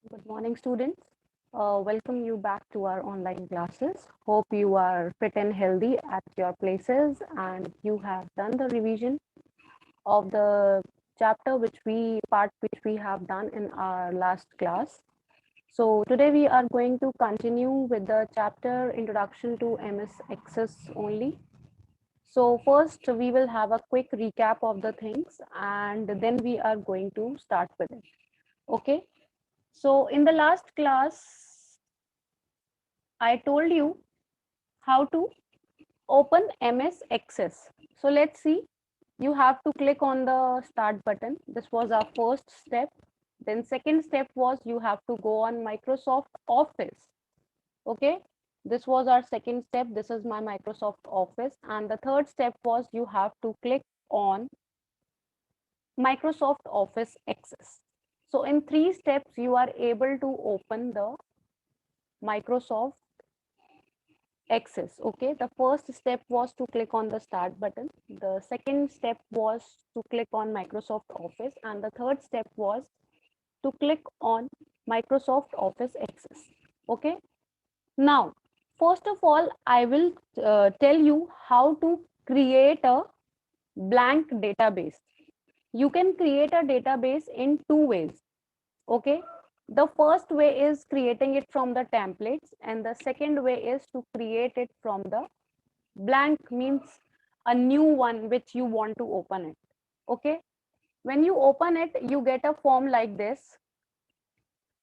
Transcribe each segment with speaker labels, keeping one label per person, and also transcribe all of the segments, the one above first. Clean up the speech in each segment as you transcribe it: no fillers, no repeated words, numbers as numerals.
Speaker 1: Good morning, students. Welcome you back to our online classes. Hope you are fit and healthy at your places and you have done the revision of the chapter which we have done in our last class. So today we are going to continue with the chapter Introduction to MS Access only. So first we will have a quick recap of the things and then we are going to start with it. Okay. So in the last class, I told you how to open MS Access. So let's see. You have to click on the start button. This was our first step. Then second step was you have to go on Microsoft Office. Okay. This was our second step. This is my Microsoft Office. And the third step was you have to click on Microsoft Office Access. So in three steps, you are able to open the Microsoft Access. Okay, the first step was to click on the start button. The second step was to click on Microsoft Office, and the third step was to click on Microsoft Office Access. Okay, now first of all, I will tell you how to create a blank database. You can create a database in two ways. Okay, the first way is creating it from the templates, and the second way is to create it from the blank, means a new one which you want to open it. Okay, when you open it, you get a form like this.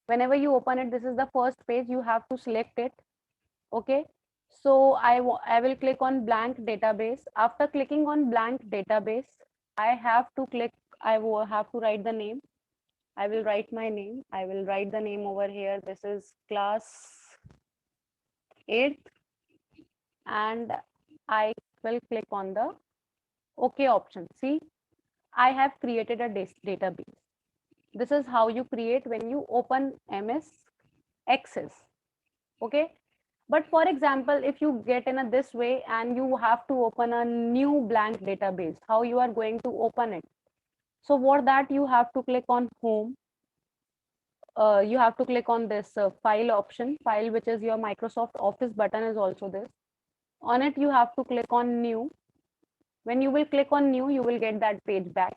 Speaker 1: Whenever you open it, this is the first page. You have to select it. Okay, so I will click on blank database. After clicking on blank database, I have to click, I will have to write the name. I will write my name. I will write the name over here. This is class 8th, and I will click on the OK option. See, I have created a database. This is how you create when you open MS Access. Okay. But for example, if you get in a this way and you have to open a new blank database, how you are going to open it? So for that, you have to click on home. You have to click on this file option, file, which is your Microsoft Office button is also this. On it, you have to click on new. When you will click on new, you will get that page back.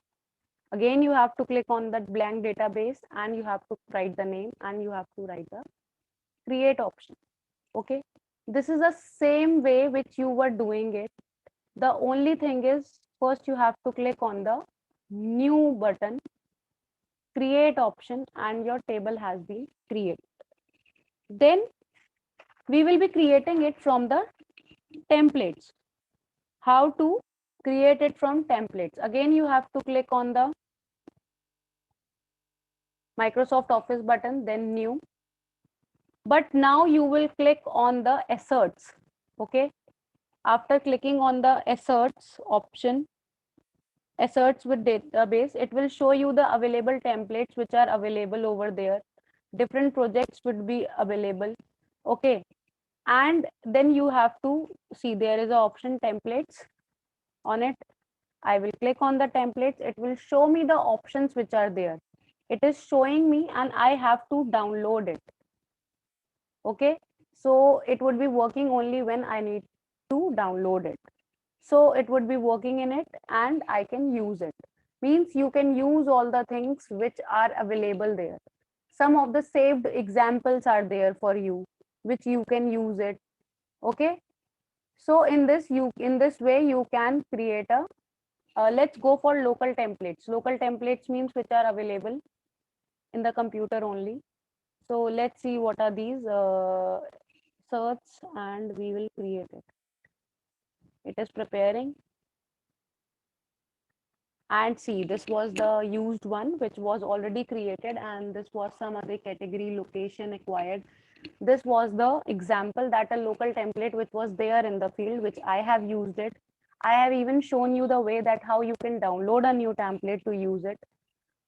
Speaker 1: Again, you have to click on that blank database and you have to write the name and you have to write the create option. Okay. This is the same way which you were doing it. The only thing is first you have to click on the new button, create option, and your table has been created. Then we will be creating it from the templates. How to create it from templates? Again, you have to click on the Microsoft Office button, then new. But now you will click on the asserts. Okay. After clicking on the asserts option, asserts with database, it will show you the available templates which are available over there. Different projects would be available. Okay. And then you have to see there is an option templates. On it, I will click on the templates. It will show me the options which are there. It is showing me and I have to download it. Okay, so it would be working only when I need to download it. So it would be working in it and I can use it. Means you can use all the things which are available there. Some of the saved examples are there for you, which you can use it. Okay, so in this way you can create a let's go for local templates. Local templates means which are available in the computer only. So let's see what are these. Search and we will create it. It is preparing. And see, this was the used one which was already created, and this was some other category, location acquired. This was the example that a local template which was there in the field, which I have used it. I have even shown you the way that how you can download a new template to use it.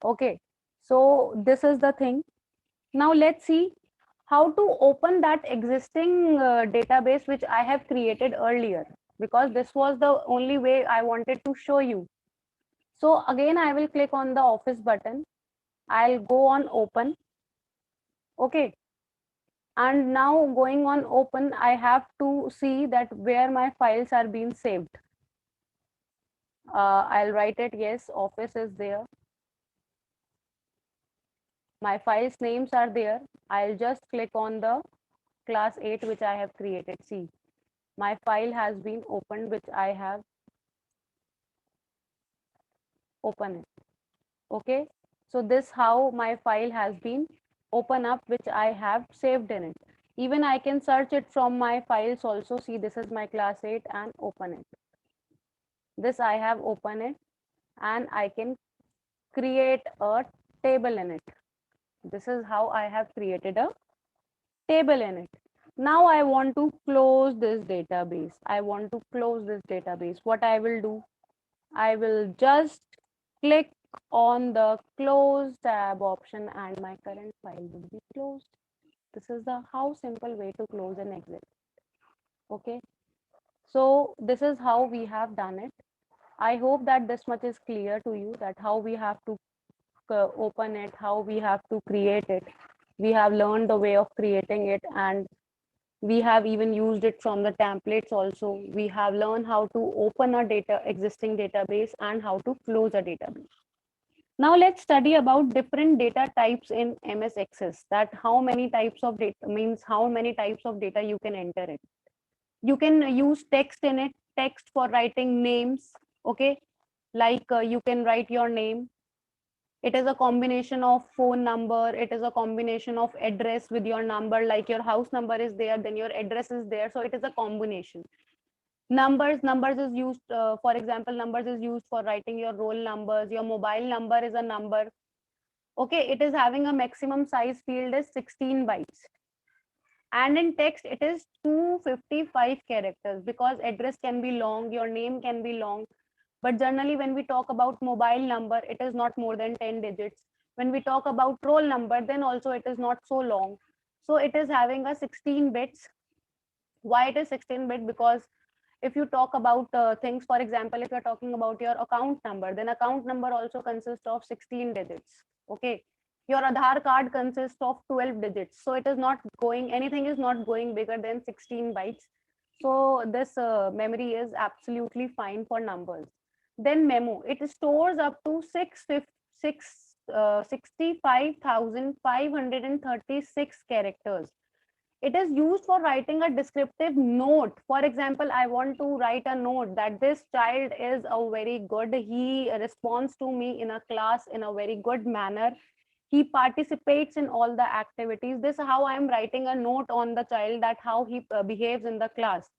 Speaker 1: Okay, so this is the thing. Now let's see how to open that existing database which I have created earlier, because this was the only way I wanted to show you. So again, I will click on the Office button. I'll go on open. Okay. And now going on open, I have to see that where my files are being saved. I'll write it, yes, office is there. My files names are there. I'll just click on the class 8 which I have created. See, my file has been opened which I have opened it. Okay, so this how my file has been open up which I have saved in it. Even I can search it from my files also. See, this is my class 8 and open it. This I have opened it and I can create a table in it. This is how I have created a table in it. Now I want to close this database. I want to close this database. What I will do, I will just click on the close tab option and my current file will be closed. This is the how simple way to close an exit. Okay, so this is how we have done it. I hope that this much is clear to you, that how we have to open it, how we have to create it. We have learned the way of creating it, and we have even used it from the templates also. We have learned how to open a existing database and how to close a database. Now let's study about different data types in MS Access, that how many types of data means how many types of data you can enter it. You can use text in it, text for writing names, okay? Like you can write your name. It is a combination of phone number, it is a combination of address with your number, like your house number is there, then your address is there, so it is a combination. Numbers is used, for example, numbers is used for writing your roll numbers. Your mobile number is a number. Okay, it is having a maximum size field is 16 bytes, and in text it is 255 characters, because address can be long, your name can be long. But generally when we talk about mobile number, it is not more than 10 digits. When we talk about roll number, then also it is not so long. So it is having a 16 bits. Why it is 16 bit? Because if you talk about things, for example, if you're talking about your account number, then account number also consists of 16 digits. Okay, your Aadhaar card consists of 12 digits, so it is not going, anything is not going bigger than 16 bytes. So this memory is absolutely fine for numbers. Then memo, it stores up to 65,536 characters. It is used for writing a descriptive note. For example, I want to write a note that this child is a very good, he responds to me in a class in a very good manner, he participates in all the activities. This is how I am writing a note on the child, that how he behaves in the class.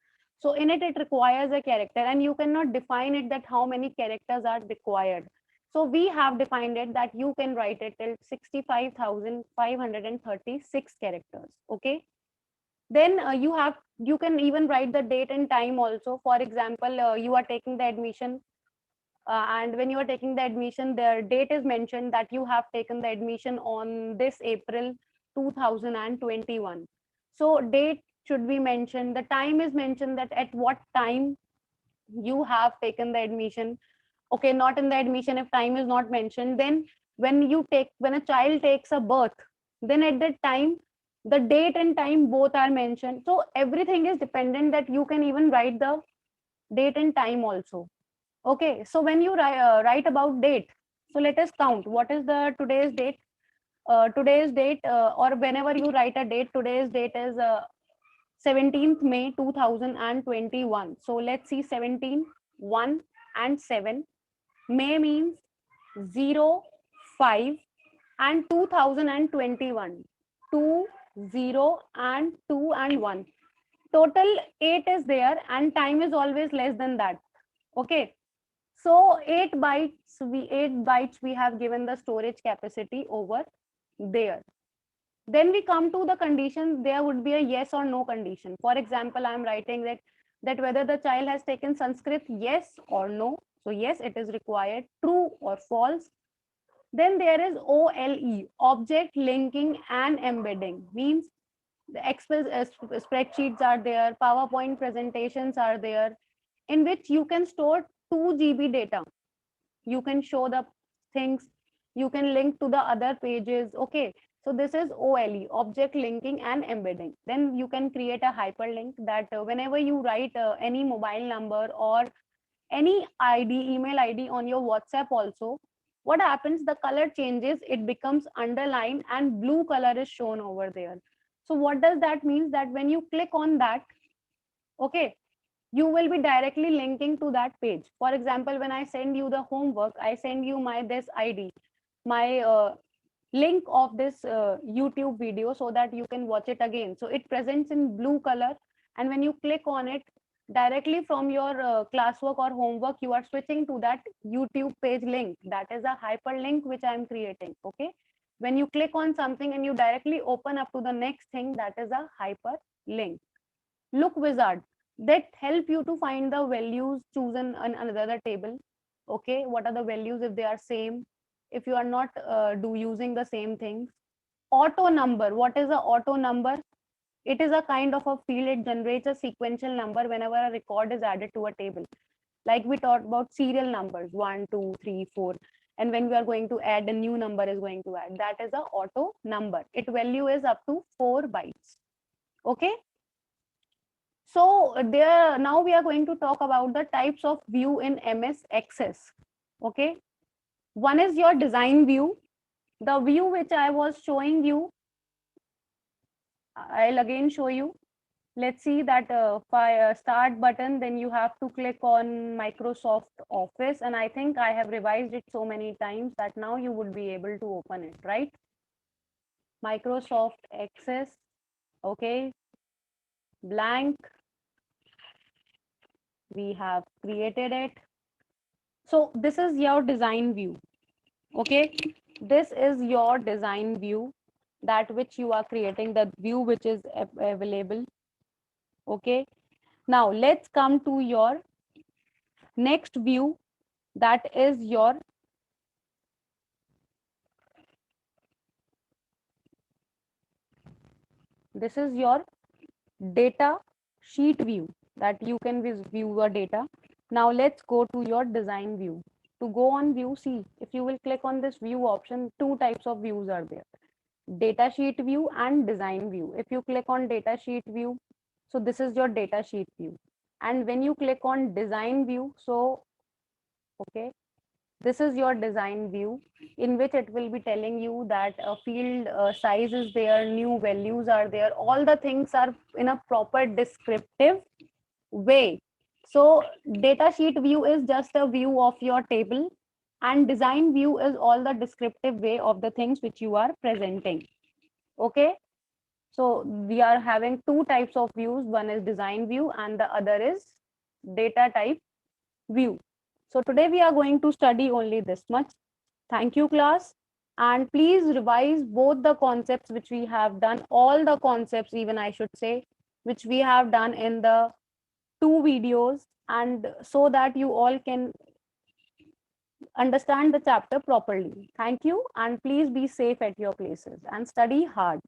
Speaker 1: So in it requires a character, and you cannot define it that how many characters are required. So we have defined it that you can write it till 65,536 characters. Okay, then you can even write the date and time also. For example, you are taking the admission, and when you are taking the admission, the date is mentioned that you have taken the admission on this April 2021. So date should be mentioned, the time is mentioned, that at what time you have taken the admission. Okay, not in the admission, if time is not mentioned, then when a child takes a birth, then at that time the date and time both are mentioned. So everything is dependent, that you can even write the date and time also. Okay, so when you write about date, so let us count what is the today's date. Today's date, or whenever you write a date, today's date is 17th May 2021. So let's see, 17, 1 and 7. May means 0, 5 and 2021. 2, 0 and 2 and 1. Total 8 is there, and time is always less than that. Okay. So 8 bytes we have given the storage capacity over there. Then we come to the condition, there would be a yes or no condition. For example, I am writing that whether the child has taken Sanskrit, yes or no. So yes, it is required, true or false. Then there is OLE, object linking and embedding, means the Excel spreadsheets are there, PowerPoint presentations are there, in which you can store 2 GB data. You can show the things, you can link to the other pages. Okay, So this is OLE, object linking and embedding. Then you can create a hyperlink that whenever you write any mobile number or any ID, email ID on your WhatsApp also, what happens, the color changes, it becomes underlined and blue color is shown over there. So what does that mean? That when you click on that, okay, you will be directly linking to that page. For example, when I send you the homework, I send you my this ID, my link of this YouTube video so that you can watch it again. So it presents in blue color, and when you click on it directly from your classwork or homework, you are switching to that YouTube page link. That is a hyperlink which I am creating. Okay. When you click on something and you directly open up to the next thing, that is a hyperlink. Look wizard, that help you to find the values chosen on another table. Okay, what are the values if they are same, if you are not do using the same things. Auto number, what is a auto number? It is a kind of a field, it generates a sequential number whenever a record is added to a table. Like we talked about serial numbers 1 2 3 4, and when we are going to add, a new number is going to add, that is a auto number. Its value is up to 4 bytes. Okay. So there, now we are going to talk about the types of view in MS Access. Okay. One is your design view. The view which I was showing you, I'll again show you. Let's see that start button, then you have to click on Microsoft Office. And I think I have revised it so many times that now you would be able to open it, right? Microsoft Access. Okay. Blank. We have created it. So this is your design view. Okay, this is your design view, that which you are creating, the view which is available. Okay, now let's come to your next view, that is your this is your data sheet view, that you can view your data. Now let's go to your design view. To go on view, see, if you will click on this view option, two types of views are there: data sheet view and design view. If you click on data sheet view, so this is your data sheet view. And when you click on design view, so okay, this is your design view, in which it will be telling you that a field size is there, new values are there, all the things are in a proper descriptive way. So data sheet view is just a view of your table, and design view is all the descriptive way of the things which you are presenting. Okay, so we are having two types of views. One is design view and the other is data type view. So today we are going to study only this much. Thank you, class. And please revise both the concepts which we have done, all the concepts, even I should say, which we have done in the two videos, and so that you all can understand the chapter properly. Thank you, and please be safe at your places and study hard.